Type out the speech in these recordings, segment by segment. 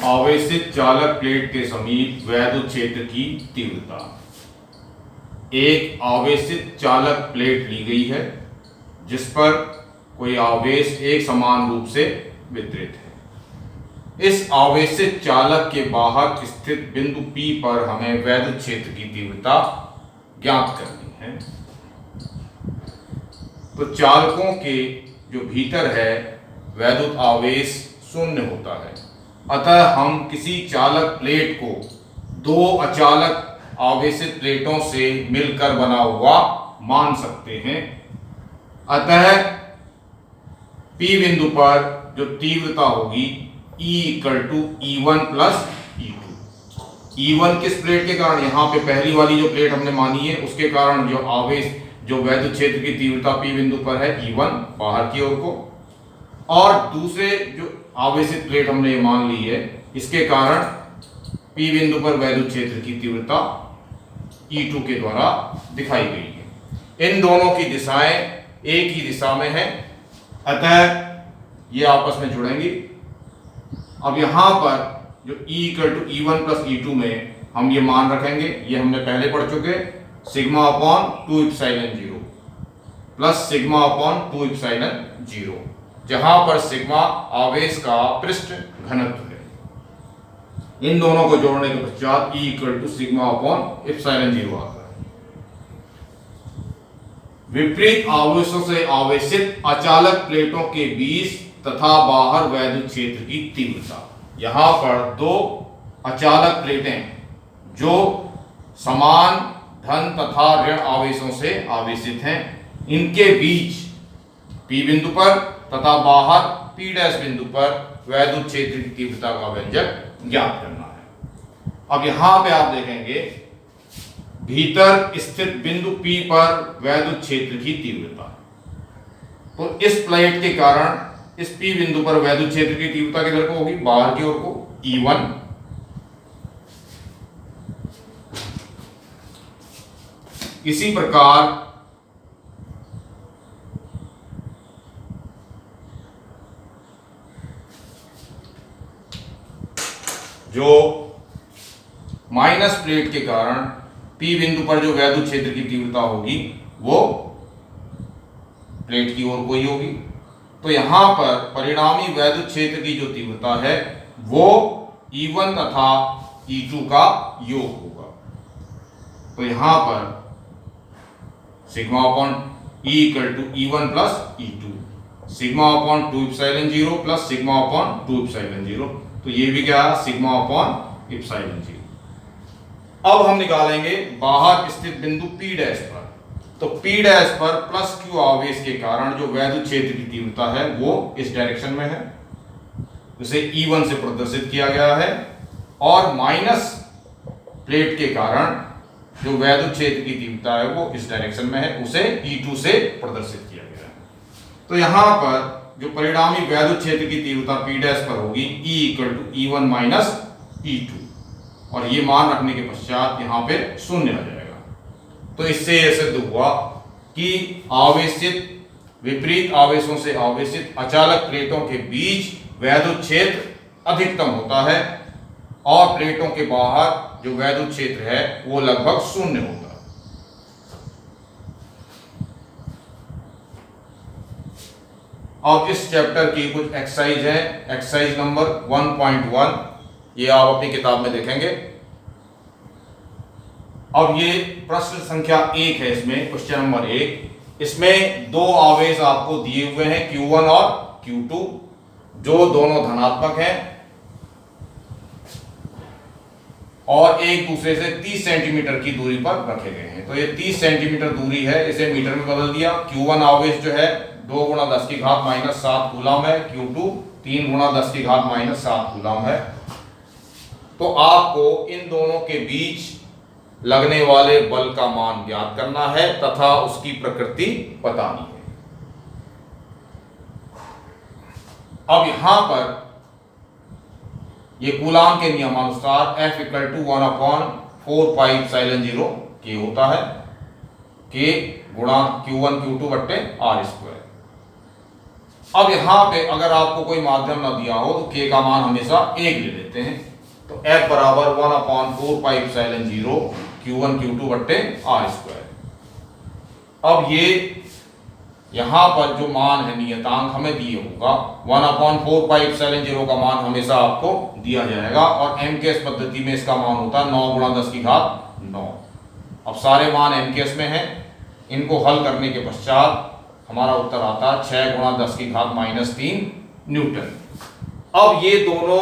आवेशित चालक प्लेट के समीप वैद्युत क्षेत्र की तीव्रता। एक आवेशित चालक प्लेट ली गई है जिस पर कोई आवेश एक समान रूप से वितरित है। इस आवेशित चालक के बाहर स्थित बिंदु P पर हमें वैद्युत क्षेत्र की तीव्रता ज्ञात करनी है। तो चालकों के जो भीतर है वैद्युत आवेश शून्य होता है, अतः हम किसी चालक प्लेट को दो अचालक आवेशित प्लेटों से मिलकर बना हुआ मान सकते हैं। अतः P बिंदु पर जो तीव्रता होगी E = E1 + E2। E1 किस प्लेट के कारण, यहाँ पे पहली वाली जो प्लेट हमने मानी है उसके कारण जो आवेश जो वैद्युत क्षेत्र की तीव्रता P बिंदु पर है E1 बाहर की ओर को, और दूसरे जो आवेशित प्लेट हमने ये मान ली है इसके कारण P बिंदु पर वैद्युत क्षेत्र की तीव्रता E2 के द्वारा दिखाई गई है। इन दोनों की दिशाएं एक ही दिशा में हैं, अतः ये आपस में जुड़ेंगी। अब यहां पर जो E = E1 + E2 में हम ये मान रखेंगे, ये हमने पहले पढ़ चुके, σ/2ε0 प्लस σ/2ε0, जहां पर सिग्मा आवेश का पृष्ठ घनत्व है। इन दोनों को जोड़ने के पश्चात E = σ/ε0 आता है। विपरीत आवेशों से आवेशित अचालक प्लेटों के बीच तथा बाहर वैद्युत क्षेत्र की तीव्रता। यहां पर दो अचालक प्लेटें जो समान धन तथा ऋण आवेशों से आवेशित हैं, इनके बीच P बिंदु पर तथा बाहर P' बिंदु पर वैद्युत क्षेत्र की तीव्रता का व्यंजक ज्ञात करना है। अब यहां पे आप देखेंगे भीतर स्थित बिंदु P पर वैद्युत क्षेत्र की तीव्रता। तो इस प्लेट के कारण इस P बिंदु पर वैद्युत क्षेत्र की तीव्रता किधर को होगी, बाहर की ओर को, E1। इसी प्रकार जो माइनस प्लेट के कारण P बिंदु पर जो वैद्युत क्षेत्र की तीव्रता होगी वो प्लेट की ओर को ही होगी। तो यहां पर परिणामी वैद्युत क्षेत्र की जो तीव्रता है वो E1 तथा E2 का योग होगा। तो यहां पर σ/E = E1 + E2, σ/2ε0 प्लस σ/2ε0। तो ये भी क्या है, σ/ε0। अब हम निकालेंगे बाहर स्थित बिंदु P' पर। तो P' पर +Q आवेश के कारण जो वैद्युत क्षेत्र की तीव्रता है वो इस डायरेक्शन में है, उसे E1 से प्रदर्शित किया गया है, और माइनस प्लेट के कारण जो वैद्युत क्षेत्र की तीव्रता है वो इस डायरेक्शन में है, उसे E2 से प्रदर्शित किया गया है। तो यहां पर जो परिणामी वैद्युत क्षेत्र की तीव्रता P' पर होगी E = E1 - E2, और ये मान रखने के पश्चात यहां पे शून्य आ जाएगा। तो इससे यह सिद्ध हुआ कि आवेशित विपरीत आवेशों से आवेशित अचालक प्लेटों के बीच वैद्युत क्षेत्र अधिकतम होता है और प्लेटों के बाहर जो वैद्युत क्षेत्र है वो लगभग शून्य होता है। अब इस चैप्टर की कुछ एक्सरसाइज है। एक्सरसाइज नंबर 1.1, ये आप अपनी किताब में देखेंगे। अब ये प्रश्न संख्या 1 है, इसमें क्वेश्चन नंबर 1। इसमें दो आवेश आपको दिए हुए हैं Q1 और Q2, जो दोनों धनात्मक हैं और एक दूसरे से 30 सेंटीमीटर की दूरी पर रखे गए हैं। तो ये 30 सेंटीमीटर दूरी है, इसे मीटर में बदल दिया। Q1 आवेश जो है 2 × 10⁻⁷ कूलम है, Q2 3 × 10⁻⁷ कूलम है। तो आपको इन दोनों के बीच लगने वाले बल का मान ज्ञात करना है तथा उसकी प्रकृति बतानी है। अब यहां पर ये कूलाम के नियमानुसार F = 1/4πε0 K होता है, K × Q1 Q2/R²। अब यहाँ पे अगर आपको कोई माध्यम ना दिया हो तो के का मान हमेशा 1 ले लेते हैं। तो F बराबर 1/4πε0 Q1 Q2 बट्टे R स्क्वायर। अब ये यहाँ पर जो मान है नियतांक हमें दिए होगा 1/4πε0 का मान हमेशा आपको दिया जाएगा और MKS पद्धति में इसका मान होता है 9 × 10⁹ अब सारे मान MKS में हैं, इनको हल करने के पश्चात हमारा उत्तर आता है 6 × 10⁻³ न्यूटन। अब ये दोनों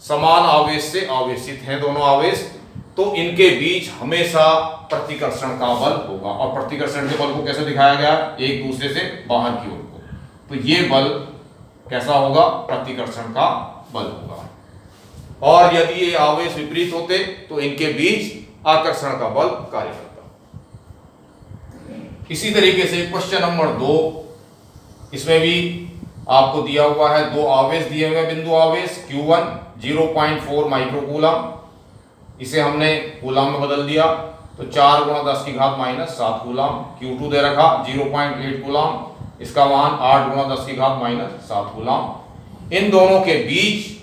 समान आवेश से आवेशित हैं, दोनों आवेश, तो इनके बीच हमेशा प्रतिकर्षण का बल होगा। और प्रतिकर्षण के बल को कैसे दिखाया गया? एक दूसरे से बाहर की ओर को। तो ये बल कैसा होगा? प्रतिकर्षण का बल होगा। और यदि ये आवेश विपरीत होते तो इनके बीच आकर्षण का बल कार्य करता। इसी तरीके से क्वेश्चन नंबर 2, इसमें भी आपको दिया हुआ है दो आवेश दिए हुए, बिंदु आवेश Q1 0.4 माइक्रोकूलम, इसे हमने कूलम में बदल दिया तो 4 × 10⁻⁷ कूलम। Q2 दे रखा 0.8 कूलम, इसका मान 8 × 10⁻⁷ कूलम। इन दोनों के बीच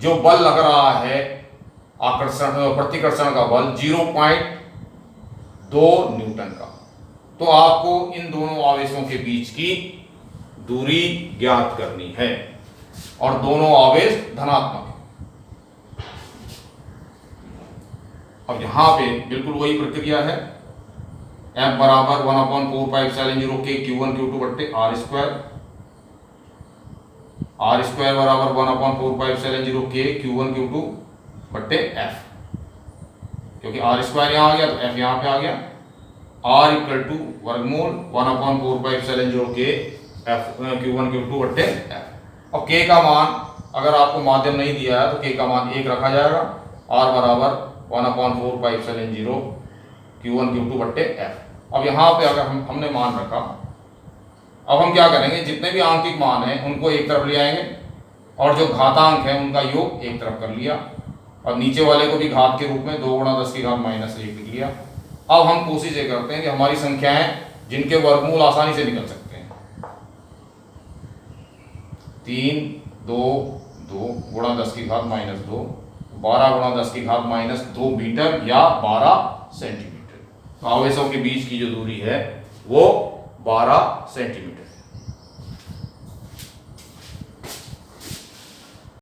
जो बल लग रहा है आकर्षण प्रतिकर्षण का बल 0.2 न्यूटन का। तो आपको इन दोनों आवेशों के बीच की दूरी ज्ञात करनी है और दोनों आवेश धनात्मक है। अब यहां पे बिल्कुल वही प्रक्रिया है। F बराबर 1/4πε0 के Q1 Q2 बट्टे R स्क्वायर, R स्क्वायर बराबर 1/4πε0 के Q1 Q2 बट्टे F, क्योंकि R स्क्वायर यहां आ गया तो F यहां पे आ गया। R = वर्गमूल 1/4πε0 के Q1 Q2 बट्टे F। अब K का मान अगर आपको माध्यम नहीं दिया है तो K का मान 1 रखा जाएगा। R बराबर 1/4πε0 Q1 Q2 बट्टे F। अब यहाँ पे अगर हमने मान रखा, अब हम क्या करेंगे? जितने भी आंकिक मान हैं उनको एक तरफ ले आएंगे और जो घातांक है उनका योग एक तरफ कर लिया और नीचे वाले को भी घात के रूप में 2 × 10⁻⁻1 लिख लिया। अब हम कोशिश ये करते हैं कि हमारी संख्याएं जिनके वर्गमूल आसानी से निकल सकते हैं, 3 2 2 × 10⁻², 12 × 10⁻² मीटर या 12 सेंटीमीटर। तो आवेशों के बीच की जो दूरी है वो 12 सेंटीमीटर।